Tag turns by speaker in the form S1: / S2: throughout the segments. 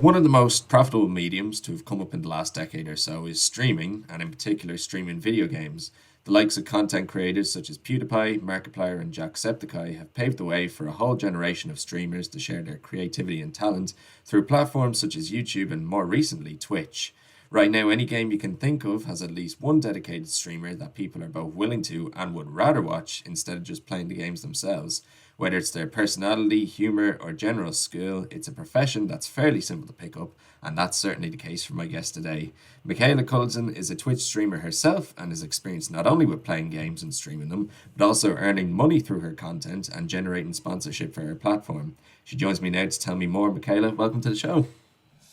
S1: One of the most profitable mediums to have come up in the last decade or so is streaming, and in particular, streaming video games. The likes of content creators such as PewDiePie, Markiplier, and Jacksepticeye have paved the way for a whole generation of streamers to share their creativity and talent through platforms such as YouTube and more recently Twitch. Right now, any game you can think of has at least one dedicated streamer that people are both willing to and would rather watch instead of just playing the games themselves. Whether it's their personality, humour, or general skill, it's a profession that's fairly simple to pick up, and that's certainly the case for my guest today. Michaela Culliton is a Twitch streamer herself and is experienced not only with playing games and streaming them, but also earning money through her content and generating sponsorship for her platform. She joins me now to tell me more. Michaela, welcome to the show.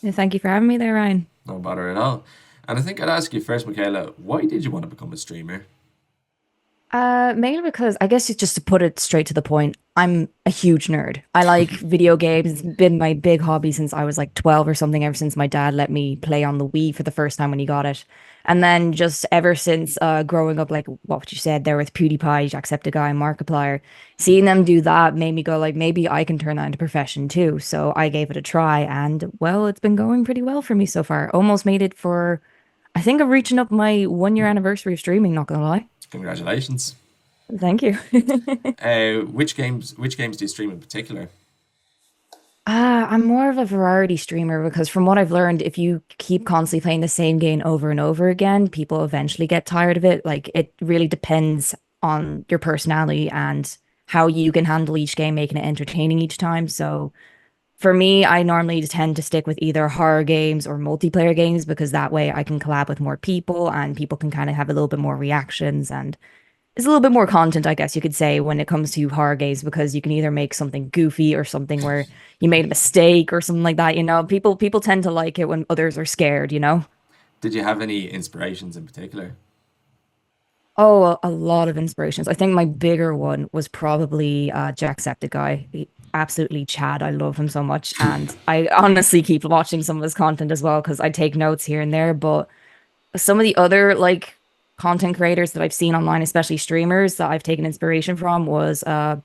S2: Yeah, thank you for having me there, Ryan.
S1: No bother at all. And I think I'd ask you first, Michaela, why did you want to become a streamer?
S2: Mainly because I guess it's just to put it straight to the point, I'm a huge nerd. I like video games. It's been my big hobby since I was like 12 or something, ever since my dad let me play on the Wii for the first time when he got it. And then just ever since growing up, like what you said there with PewDiePie, Jacksepticeye, and Markiplier, seeing them do that made me go like maybe I can turn that into a profession too. So I gave it a try and well, it's been going pretty well for me so far. Almost made it for I think I'm reaching up my 1 year anniversary of streaming, not gonna lie.
S1: Congratulations.
S2: Thank you.
S1: Which games do you stream in particular?
S2: I'm more of a variety streamer because from what I've learned, if you keep constantly playing the same game over and over again, people eventually get tired of it. Like it really depends on your personality and how you can handle each game, making it entertaining each time. So for me, I normally tend to stick with either horror games or multiplayer games because that way I can collab with more people and people can kind of have a little bit more reactions and it's a little bit more content, I guess you could say, when it comes to horror games, because you can either make something goofy or something where you made a mistake or something like that. People tend to like it when others are scared, you know?
S1: Did you have any inspirations in particular?
S2: Oh, a lot of inspirations. I think my bigger one was probably Jacksepticeye. Absolutely Chad. I love him so much. And I honestly keep watching some of his content as well because I take notes here and there. But some of the other like content creators that I've seen online, especially streamers that I've taken inspiration from, was a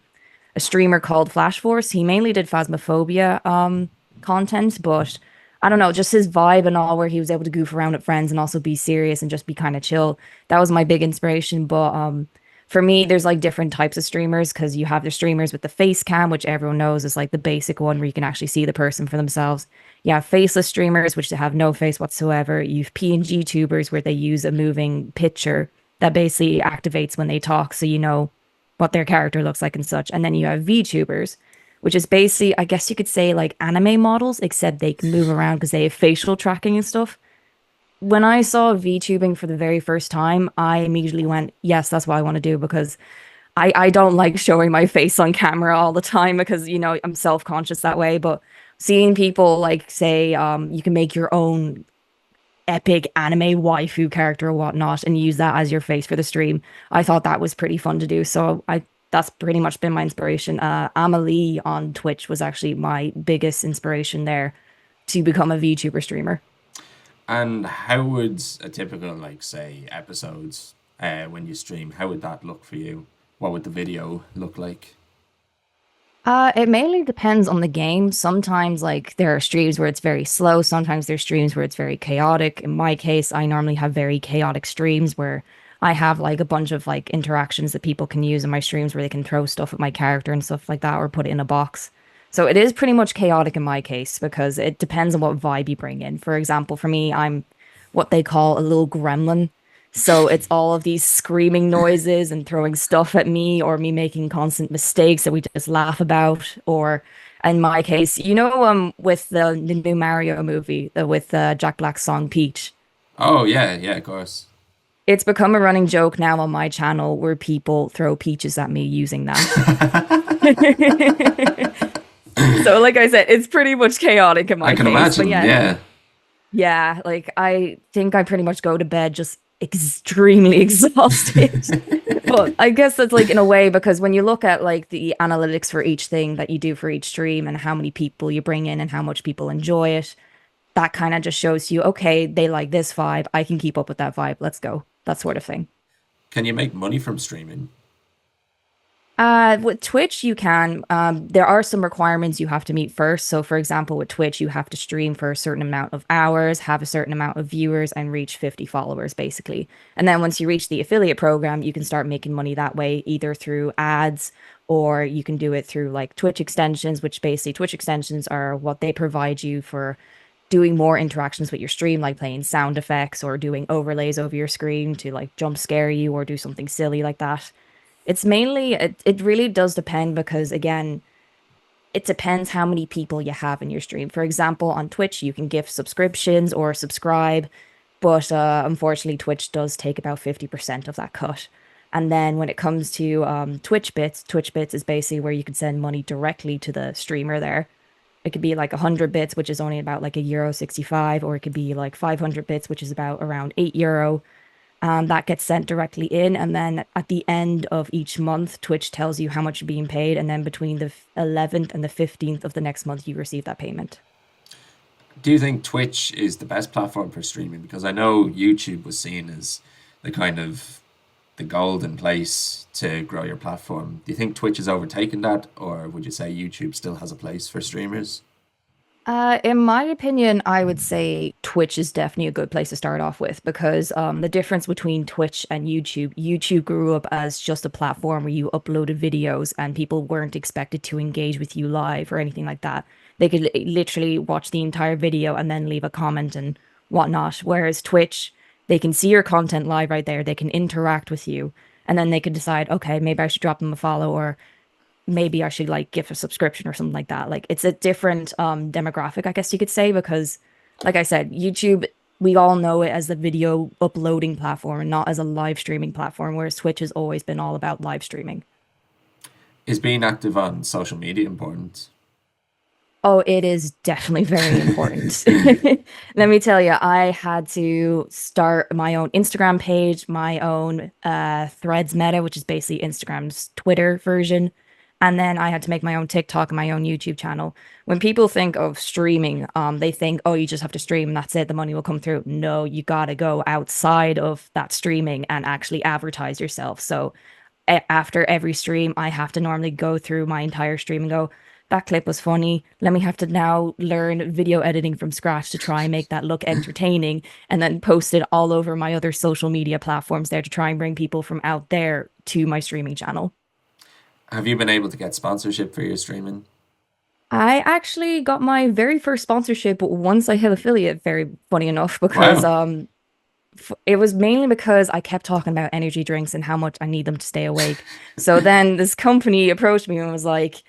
S2: streamer called Flash Force. He mainly did Phasmophobia content, but I don't know, just his vibe and all, where he was able to goof around with friends and also be serious and just be kind of chill. That was my big inspiration. But for me, there's like different types of streamers because you have the streamers with the face cam, which everyone knows is like the basic one where you can actually see the person for themselves. You have faceless streamers, which have no face whatsoever. You have PNG tubers where they use a moving picture that basically activates when they talk, so you know what their character looks like and such. And then you have VTubers, which is basically, I guess you could say, like anime models, except they can move around because they have facial tracking and stuff. When I saw VTubing for the very first time, I immediately went, yes, that's what I want to do because I don't like showing my face on camera all the time because, I'm self-conscious that way. But seeing people like say, you can make your own epic anime waifu character or whatnot and use that as your face for the stream. I thought that was pretty fun to do. So that's pretty much been my inspiration. Amelie on Twitch was actually my biggest inspiration there to become a VTuber streamer.
S1: And how would a typical, like, say, episodes when you stream, how would that look for you? What would the video look like?
S2: It mainly depends on the game. Sometimes, like, there are streams where it's very slow. Sometimes there's streams where it's very chaotic. In my case, I normally have very chaotic streams where I have like a bunch of like interactions that people can use in my streams where they can throw stuff at my character and stuff like that or put it in a box. So it is pretty much chaotic in my case because it depends on what vibe you bring in. For example, for me, I'm what they call a little gremlin. So it's all of these screaming noises and throwing stuff at me or me making constant mistakes that we just laugh about. Or in my case, with the new Mario movie, with Jack Black's song Peach,
S1: Oh, yeah, yeah, of course.
S2: it's become a running joke now on my channel where people throw peaches at me using that. So, like I said, it's pretty much chaotic in
S1: I
S2: my
S1: can
S2: case. But
S1: imagine,
S2: yeah,
S1: yeah.
S2: yeah, like I think I pretty much go to bed just extremely exhausted. But I guess that's like in a way because when you look at like the analytics for each thing that you do for each stream and how many people you bring in and how much people enjoy it, that kind of just shows you, okay, they like this vibe. I can keep up with that vibe. Let's go. That sort of thing.
S1: Can you make money from streaming?
S2: With Twitch, you can. There are some requirements you have to meet first. So, for example, with Twitch, you have to stream for a certain amount of hours, have a certain amount of viewers, and reach 50 followers, basically. And then once you reach the affiliate program, you can start making money that way, either through ads or you can do it through like Twitch extensions, which basically Twitch extensions are what they provide you for doing more interactions with your stream, like playing sound effects or doing overlays over your screen to like jump scare you or do something silly like that. It's mainly it really does depend because again, it depends how many people you have in your stream. For example, on Twitch, you can gift subscriptions or subscribe, but unfortunately, Twitch does take about 50% of that cut. And then when it comes to Twitch Bits is basically where you can send money directly to the streamer there. It could be like 100 bits, which is only about like a euro 65, or it could be like 500 bits, which is about around €8. That gets sent directly in, and then at the end of each month, Twitch tells you how much you're being paid, and then between the 11th and the 15th of the next month, you receive that payment.
S1: Do you think Twitch is the best platform for streaming? Because I know YouTube was seen as the kind of the golden place to grow your platform. Do you think Twitch has overtaken that, or would you say YouTube still has a place for streamers?
S2: In my opinion, I would say Twitch is definitely a good place to start off with because the difference between Twitch and YouTube, YouTube grew up as just a platform where you uploaded videos and people weren't expected to engage with you live or anything like that. They could literally watch the entire video and then leave a comment and whatnot. Whereas Twitch, they can see your content live right there, they can interact with you, and then they could decide, okay, maybe I should drop them a follow or maybe I should like give a subscription or something like that. Like it's a different demographic, I guess you could say, because like I said, YouTube, we all know it as the video uploading platform and not as a live streaming platform, whereas Twitch has always been all about live streaming.
S1: Is being active on social media important?
S2: Oh, it is definitely very important. Let me tell you, I had to start my own Instagram page, my own Threads meta, which is basically Instagram's Twitter version. And then I had to make my own TikTok and my own YouTube channel. When people think of streaming, they think, oh, you just have to stream and that's it, the money will come through. No, you gotta go outside of that streaming and actually advertise yourself. So after every stream, I have to normally go through my entire stream and go, that clip was funny. Let me have to now learn video editing from scratch to try and make that look entertaining and then post it all over my other social media platforms there to try and bring people from out there to my streaming channel.
S1: Have you been able to get sponsorship for your streaming?
S2: I actually got my very first sponsorship once I hit affiliate, very funny enough, because
S1: Wow.
S2: it was mainly because I kept talking about energy drinks and how much I need them to stay awake. So then this company approached me and was like,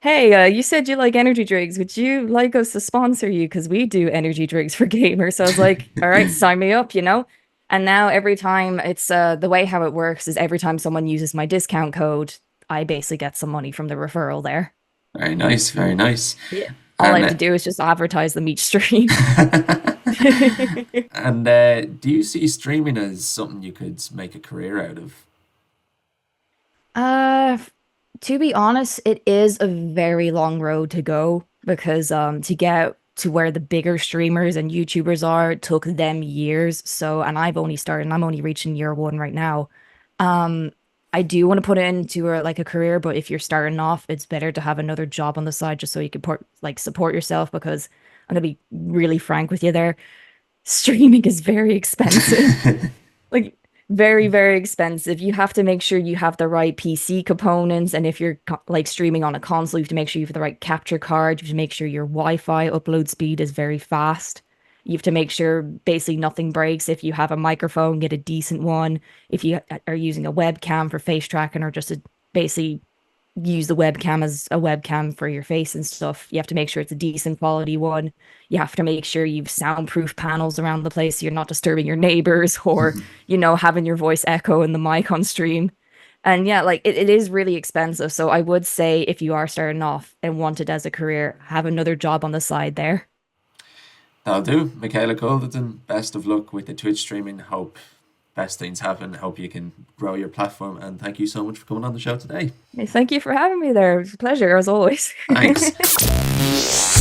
S2: "Hey, you said you like energy drinks. Would you like us to sponsor you? Because we do energy drinks for gamers." So I was like, "All right, sign me up," you know? And now every time it's the way how it works is every time someone uses my discount code, I basically get some money from the referral there.
S1: Very nice, very nice.
S2: Yeah. All I
S1: And
S2: have to do is just advertise them each stream.
S1: and do you see streaming as something you could make a career out of?
S2: Uh, to be honest, it is a very long road to go because to get to where the bigger streamers and YouTubers are it took them years. So, and I've only started, and I'm only reaching year one right now. Um, I do want to put it into like a career, but if you're starting off, it's better to have another job on the side just so you can like support yourself because I'm gonna be really frank with you there. Streaming is very expensive. Like very, very expensive. You have to make sure you have the right PC components, and if you're like streaming on a console, you have to make sure you have the right capture card. You have to make sure your Wi-Fi upload speed is very fast. You have to make sure basically nothing breaks. If you have a microphone, get a decent one. If you are using a webcam for face tracking or just to basically use the webcam as a webcam for your face and stuff. You have to make sure it's a decent quality one. You have to make sure you've soundproof panels around the place so you're not disturbing your neighbors or, having your voice echo in the mic on stream. And yeah, like it is really expensive. So I would say if you are starting off and want it as a career, have another job on the side there.
S1: That'll do. Michaela Culliton, best of luck with the Twitch streaming. Hope best things happen. Hope you can grow your platform. And thank you so much for coming on the show today.
S2: Thank you for having me there. It was a pleasure as always.
S1: Thanks.